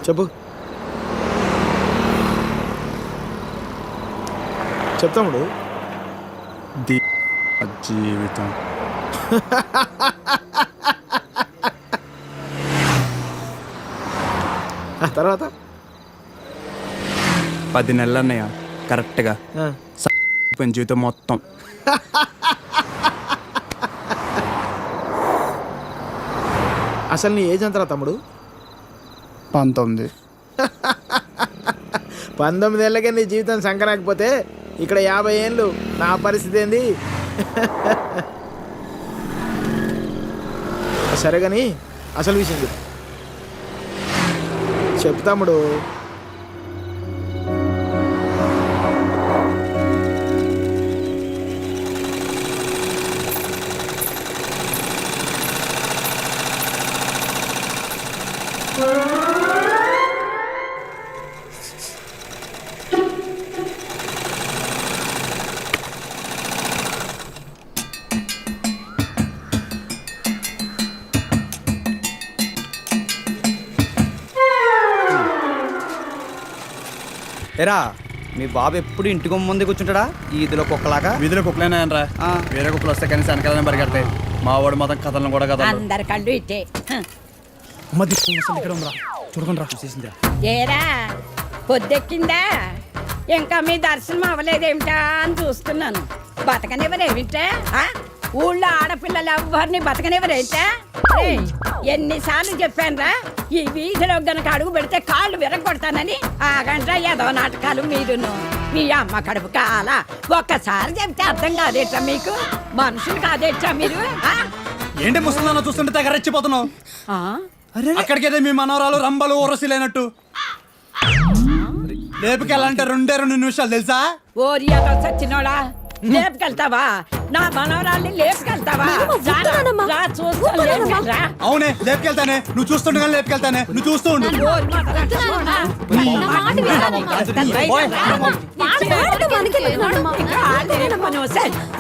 చెప్పు. చెప్తాముడు. జీవితం తర్వాత 10 నెలలు అన్నయ్య కరెక్ట్గా జీవితం మొత్తం. అసలు నీ ఏజ్ ఎంతరా తమ్ముడు? 19. 19 ఏళ్ళకే నీ జీవితం సంకరాకపోతే ఇక్కడ 50 ఏళ్ళు నా పరిస్థితి ఏంది? సరే కానీ అసలు విషయం చెప్పు తమ్ముడు. ఎరా మీ బాబు ఎప్పుడు ఇంటికి ముందే కూర్చుంటాడా ఈదిలో కుక్కలాగా? వీధిలో కుక్కలేనా రా, వేరే కుక్కలు వస్తే కనీసం వెనకాలనే పరిగెడతాయి. మా వాడు మాత్రం కథలను కూడా కదా అందరి కళ్ళు ఇట్టే. చూడకుండా రా, చూసేసిందా? ఏరా పొద్దెక్కిందా? ఇంకా మీ దర్శనం అవ్వలేదేమిటా అని చూస్తున్నాను. బతకనివ్వరేమిటా? ఊళ్ళో ఆడపిల్లలు ఎవ్వరిని బతకనివ్వరేంటా? ఎన్నిసార్లు చెప్పానురా, ఈ వీధిలో గనక అడుగు పెడితే కాళ్ళు విరగొడతానని. ఆగండ్రా ఏదో నాటకాలు మీరును. మీ అమ్మ కడుపు కాల ఒక్కసారి చెప్తే అర్థం కాదేట్రా మీకు? మనుషులు కాదేట్రా మీరు? ఏంటి ముసలిదాన్ని చూస్తుంటే తెగ రెచ్చిపోతున్నావు? అక్కడికైతే మీ మనవరాలు రంబలు ఊరసిలేనట్టు లేపుకెళ్ళాలంటే 2 నిమిషాలు తెలుసా? ఓరి అదో సచ్చినోడా, లేపుకెళ్తావా? నా మనవరాల్ని లేపుకెళ్తావా? అవునే లేపుకెళ్తానే, నువ్వు చూస్తుండగా లేపుకెళ్తానే, నువ్వు చూస్తూ ఉండు.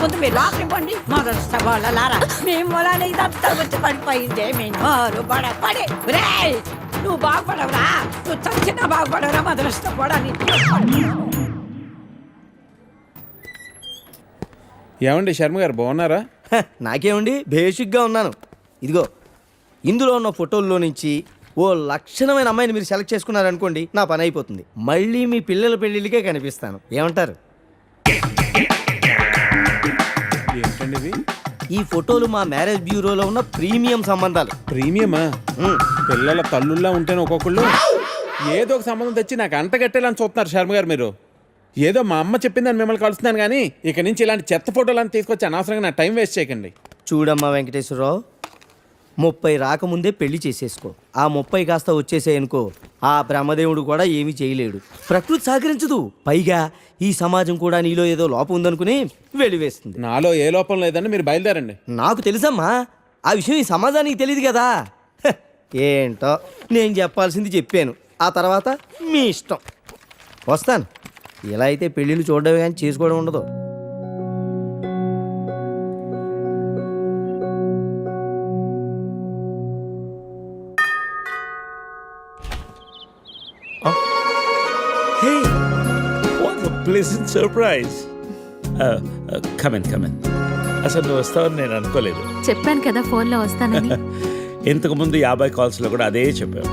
ముందు మీరు లోపలికి పండి మొదటి వాళ్ళలారా. మీ మూలాన్ని ఇదంతా వచ్చి పడిపోయిందే. మీ నోరు పడే నువ్వు బాగుపడవురా, నువ్వు చచ్చినా బాగుపడవురా మొదలష్టపడాలి. ఏమండి శర్మ గారు బాగున్నారా? నాకేమండి బేసిక్గా ఉన్నాను. ఇదిగో ఇందులో ఉన్న ఫోటోల్లో నుంచి ఓ లక్షణమైన అమ్మాయిని మీరు సెలెక్ట్ చేసుకున్నారనుకోండి, నా పని అయిపోతుంది. మళ్ళీ మీ పిల్లల పెళ్ళిళ్ళకే కనిపిస్తాను. ఏమంటారు? ఏంటండి ఇవి? ఈ ఫోటోలు మా మ్యారేజ్ బ్యూరోలో ఉన్న ప్రీమియం సంబంధాలు. ప్రీమియమా? పిల్లల తల్లుల్లా ఉంటేనే ఒక్కొక్కళ్ళు ఏదో ఒక సంబంధం తెచ్చి నాకు అంటగట్టేలని చూస్తున్నారు శర్మ గారు మీరు. ఏదో మా అమ్మ చెప్పిందని మిమ్మల్ని కలుస్తున్నాను కానీ ఇక నుంచి ఇలాంటి చెత్త ఫోటోలను తీసుకొచ్చి అనవసరంగా నా టైం వేస్ట్ చేయకండి. చూడమ్మా వెంకటేశ్వరరావు, 30 రాకముందే పెళ్లి చేసేసుకో. ఆ 30 కాస్త వచ్చేసేయనుకో, ఆ బ్రహ్మదేవుడు కూడా ఏమీ చేయలేడు. ప్రకృతి సహకరించదు. పైగా ఈ సమాజం కూడా నీలో ఏదో లోపం ఉందనుకుని వెలివేస్తుంది. నాలో ఏ లోపం లేదని మీరు బయలుదేరండి. నాకు తెలుసమ్మా, ఆ విషయం ఈ సమాజానికి తెలియదు కదా. ఏంటో నేను చెప్పాల్సింది చెప్పాను, ఆ తర్వాత మీ ఇష్టం. వస్తాను. ఇలా అయితే పెళ్ళిళ్ళు చూడడమే కానీ చేసుకోవడం ఉండదు. Hey, what a pleasant surprise. Come in. అసలు నువ్వు వస్తావని నేను అనుకోలేదు. చెప్పాను కదా ఫోన్లో వస్తానని. ఇంతకుముందు 50 కాల్స్లో కూడా అదే చెప్పావు.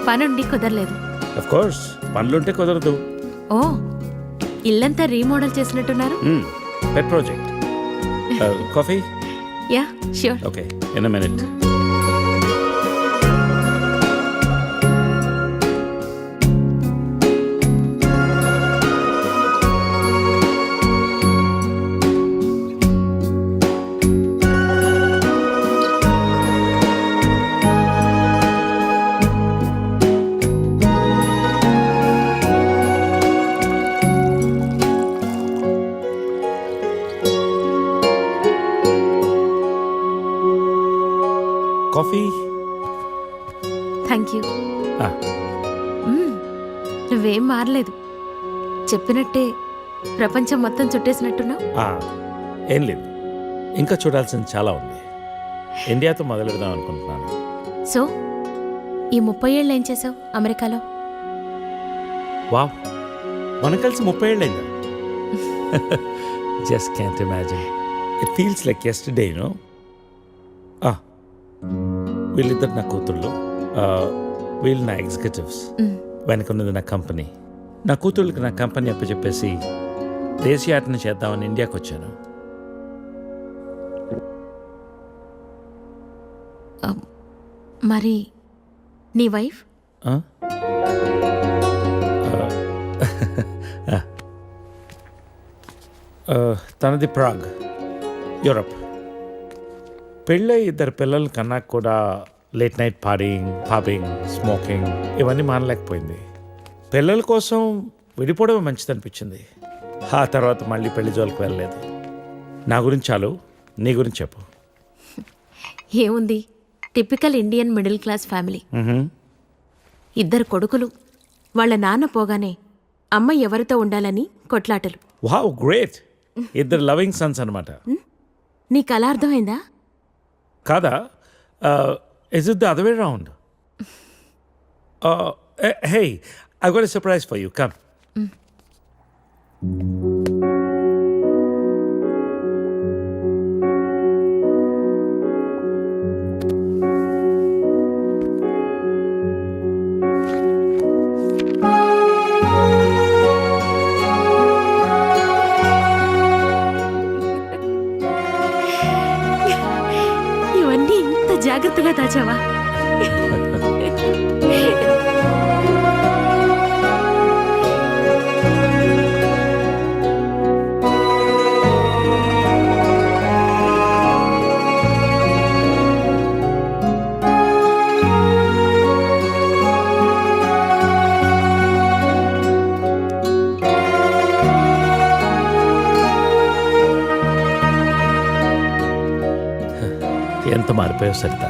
పనుండి కుదరలేదు. అఫ్ కోర్స్ పనులుంటే కుదరదు. ఓ, ఇల్లంతా రీమోడల్ చేసినట్టున్నారు. పెట్ project. Coffee? Yeah sure. Okay, in a minute. Coffee? Thank you. నువ్వేం మారలేదు. చెప్పినట్టే ప్రపంచం మొత్తం చుట్టేసినట్టున్నావు. ఏం లేదు, ఇంకా చూడాల్సింది చాలా ఉంది. ఇండియాతో మొదలెడదాం అనుకుంటున్నాను. సో ఈ 30 ఏళ్ళు ఏం చేసావు అమెరికాలో? వావ్, మనం కలిసి 30 ఏళ్ళైందా? Just can't imagine. It feels like yesterday, you know. వీళ్ళిద్దరు నా కూతుళ్ళు, వీళ్ళు నా ఎగ్జిక్యూటివ్స్, వెనకున్నది నా కంపెనీ. నా కూతుళ్ళకి నా కంపెనీ అప్పచెప్పేసి దేశీయాటన చేద్దామని ఇండియాకి వచ్చాను. మరి నీ వైఫ్? తనది ప్రాగ్, యూరప్. పెళ్ళై 2 పిల్లలు కన్నా కూడా late night partying, pubbing, smoking ఇవన్నీ మానలేకపోయింది. పిల్లల కోసం విడిపోవడం మంచిది అనిపించింది. ఆ తర్వాత మళ్ళీ పెళ్లి జోలికి వెళ్ళలేదు. నా గురించి చాలు, నీ గురించి చెప్పు. ఏముంది, typical Indian middle class family. 2 కొడుకులు. వాళ్ళ నాన్న పోగానే అమ్మ ఎవరితో ఉండాలని కొట్లాటలు. Wow, great. 2 లవింగ్ సన్స్ అనమాట. నీకు అలా అర్థమైందా? కాదా? Is it the other way round? Hey, I got a surprise for you. Come. ఇవన్నీ ఇంత జాగ్రత్తగా దాచావా? ఎంత మారిపోయావు సరిత.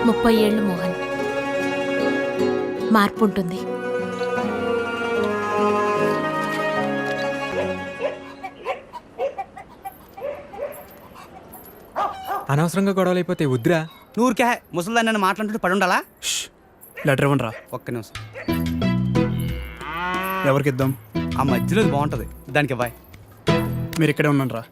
30 ఏళ్ళు మోహన్. మార్పు ఉంటుంది. అనవసరంగా గొడవలు అయిపోతే వద్దురా. నూరికే ముసలిదాన్ని నన్ను మాట్లాడుతుంటే పడి ఉండాలా? లెటర్ ఇవ్వండి రా. ఒక్క నిమిషం. ఎవరికి ఇద్దాం? ఆ మధ్యలో బాగుంటుంది, దానికి ఇవ్వాలి. మీరు ఇక్కడే ఉన్నాను రా.